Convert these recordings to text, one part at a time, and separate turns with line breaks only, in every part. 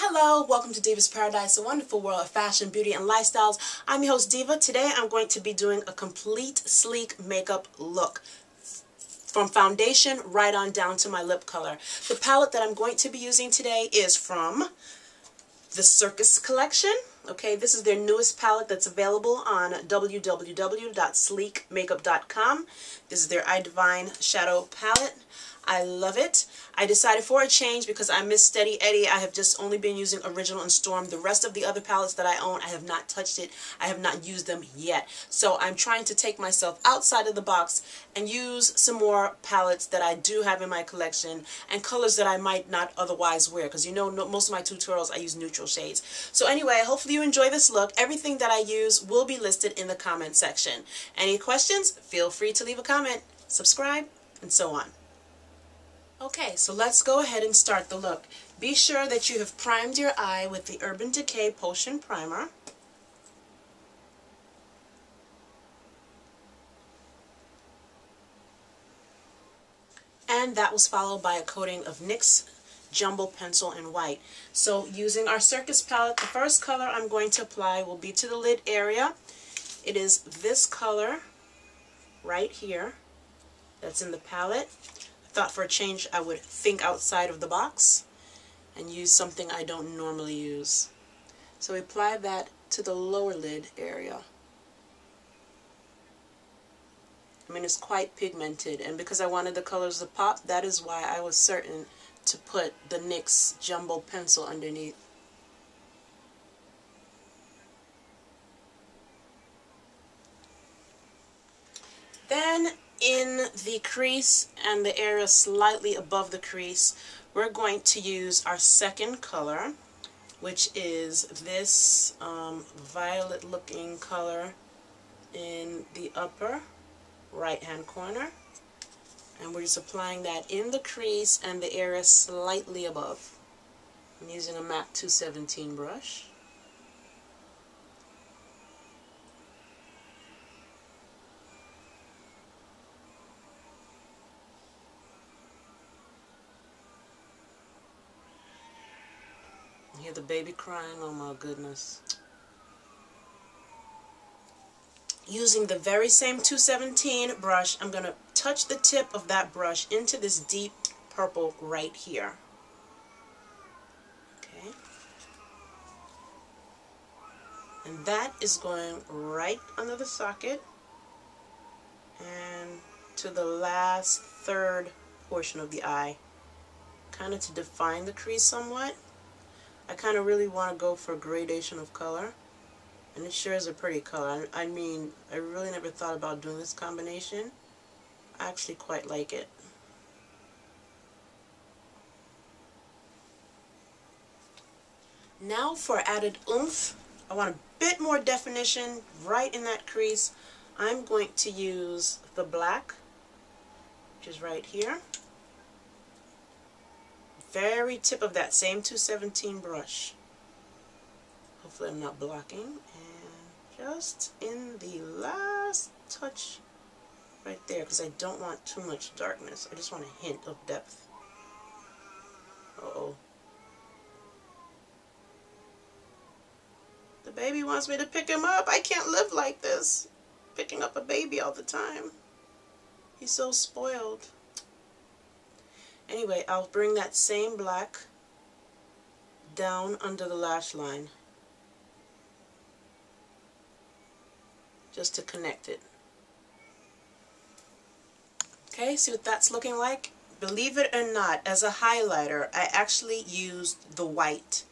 Hello, welcome to Diva's Paradise, a wonderful world of fashion, beauty, and lifestyles. I'm your host, Diva. Today I'm going to be doing a complete sleek makeup look. From foundation right on down to my lip color. The palette that I'm going to be using today is from the Circus collection. Okay, this is their newest palette that's available on www.sleekmakeup.com. This is their Eye Divine Shadow palette. I love it. I decided for a change because I miss Steady Eddie. I have just only been using Original and Storm. The rest of the other palettes that I own, I have not touched it. I have not used them yet. So I'm trying to take myself outside of the box and use some more palettes that I do have in my collection and colors that I might not otherwise wear, because you know most of my tutorials I use neutral shades. So anyway, hopefully you enjoy this look. Everything that I use will be listed in the comment section. Any questions? Feel free to leave a comment, subscribe, and so on. Okay, so let's go ahead and start the look. Be sure that you have primed your eye with the Urban Decay Potion Primer. And that was followed by a coating of NYX Jumbo Pencil in white. So using our Circus palette, the first color I'm going to apply will be to the lid area. It is this color right here that's in the palette. Thought for a change I would think outside of the box and use something I don't normally use. So we apply that to the lower lid area. I mean, it's quite pigmented, and because I wanted the colors to pop, that is why I was certain to put the NYX Jumbo Pencil underneath. Then in the crease and the area slightly above the crease, we're going to use our second color, which is this violet looking color in the upper right hand corner. And we're just applying that in the crease and the area slightly above. I'm using a MAC 217 brush. Hear the baby crying, oh my goodness. Using the very same 217 brush, I'm going to touch the tip of that brush into this deep purple right here. Okay. And that is going right under the socket and to the last third portion of the eye, kind of to define the crease somewhat. I kind of really want to go for gradation of color, and it sure is a pretty color. I mean, I really never thought about doing this combination. I actually quite like it. Now for added oomph, I want a bit more definition right in that crease. I'm going to use the black, which is right here. Very tip of that same 217 brush. Hopefully I'm not blocking. And just in the last touch right there, because I don't want too much darkness. I just want a hint of depth. Uh-oh. The baby wants me to pick him up. I can't live like this, picking up a baby all the time. He's so spoiled. Anyway, I'll bring that same black down under the lash line just to connect it. Okay, see what that's looking like? Believe it or not, as a highlighter, I actually used the white,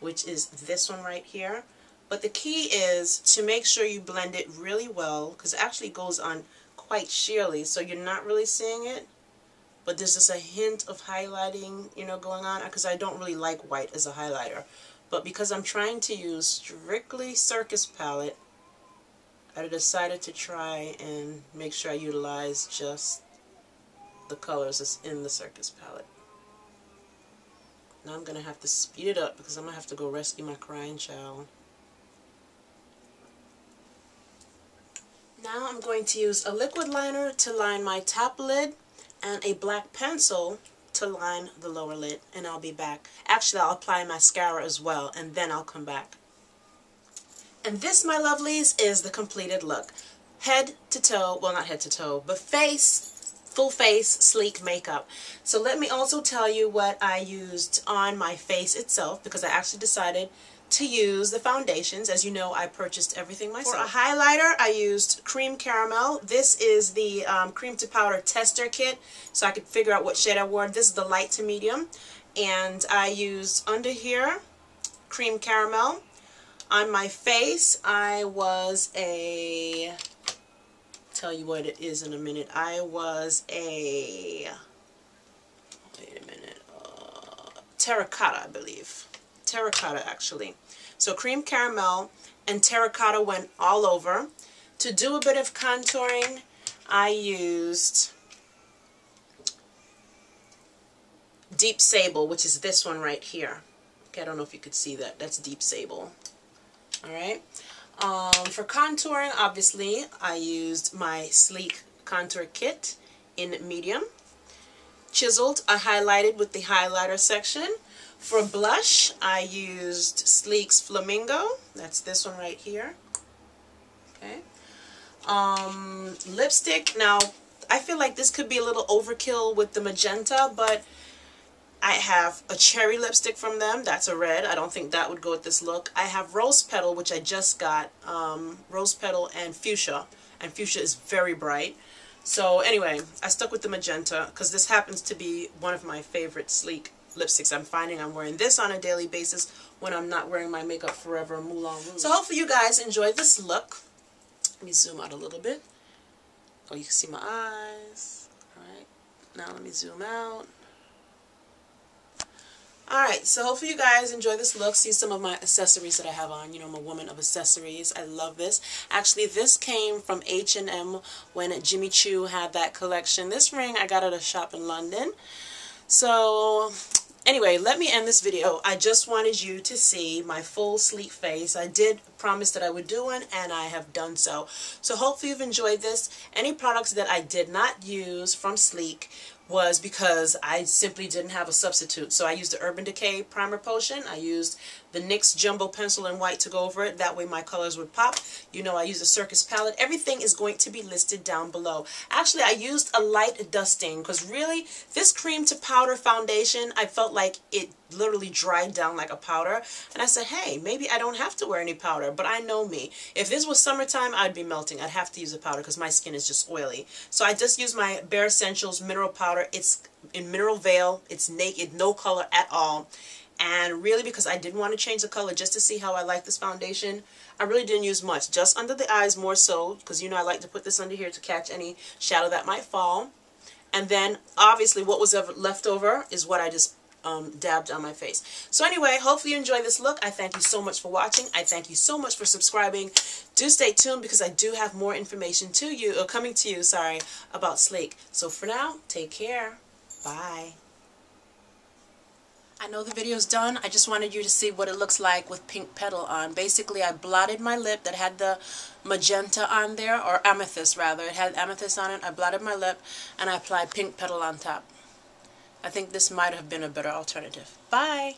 which is this one right here. But the key is to make sure you blend it really well, because it actually goes on quite sheerly, so you're not really seeing it. But there's just a hint of highlighting, you know, going on, because I don't really like white as a highlighter. But because I'm trying to use strictly Circus palette, I decided to try and make sure I utilize just the colors that's in the Circus palette. Now I'm going to have to speed it up because I'm going to have to go rescue my crying child. Now I'm going to use a liquid liner to line my top lid and a black pencil to line the lower lid, and I'll be back. Actually, I'll apply mascara as well, and then I'll come back. And this, my lovelies, is the completed look. Head to toe, well, not head to toe, but face, full face, sleek makeup. So let me also tell you what I used on my face itself, because I actually decided to use the foundations. As you know, I purchased everything myself. For a highlighter, I used Creme Caramel. This is the cream to powder tester kit, so I could figure out what shade I wore. This is the light to medium. And I used under here Creme Caramel. On my face, I was a, tell you what it is in a minute. I was a, wait a minute, Terracotta, I believe. Terracotta, actually. So Creme Caramel and Terracotta went all over. To do a bit of contouring, I used Deep Sable, which is this one right here. Okay, I don't know if you could see that. That's Deep Sable. Alright. For contouring, obviously, I used my Sleek Contour Kit in medium. Chiseled, I highlighted with the highlighter section. For blush, I used Sleek's Flamingo. That's this one right here. Okay. Lipstick. Now, I feel like this could be a little overkill with the magenta, but I have a cherry lipstick from them. That's a red. I don't think that would go with this look. I have Rose Petal, which I just got. Rose Petal and Fuchsia. And Fuchsia is very bright. So anyway, I stuck with the magenta because this happens to be one of my favorite sleek lipsticks. I'm finding I'm wearing this on a daily basis when I'm not wearing my Makeup Forever Moulin Rouge. So hopefully you guys enjoyed this look. Let me zoom out a little bit. Oh, you can see my eyes. Alright, now let me zoom out. Alright, so hopefully you guys enjoy this look. See some of my accessories that I have on. You know, I'm a woman of accessories. I love this. Actually, this came from H&M when Jimmy Choo had that collection. This ring I got at a shop in London. So anyway, let me end this video. I just wanted you to see my full sleek face. I did promise that I would do one, and I have done so. So hopefully you've enjoyed this. Any products that I did not use from Sleek was because I simply didn't have a substitute. So I used the Urban Decay Primer Potion. I used the NYX Jumbo Pencil in white to go over it. That way my colors would pop. You know, I used a Circus palette. Everything is going to be listed down below. Actually, I used a light dusting because really, this cream to powder foundation, I felt like it literally dried down like a powder. And I said, hey, maybe I don't have to wear any powder. But I know me. If this was summertime, I'd be melting. I'd have to use a powder because my skin is just oily. So I just used my Bare Escentuals Mineral Powder. It's in Mineral Veil. It's naked, no color at all. And really, because I didn't want to change the color just to see how I like this foundation, I really didn't use much. Just under the eyes more so, because you know I like to put this under here to catch any shadow that might fall. And then, obviously, what was left over is what I just dabbed on my face. So anyway, hopefully you enjoyed this look. I thank you so much for watching. I thank you so much for subscribing. Do stay tuned because I do have more information to you, or coming to you, sorry, about Sleek. So for now, take care. Bye. I know the video's done. I just wanted you to see what it looks like with Pink Petal on. Basically, I blotted my lip that had the magenta on there, or amethyst rather. It had amethyst on it. I blotted my lip and I applied Pink Petal on top. I think this might have been a better alternative. Bye!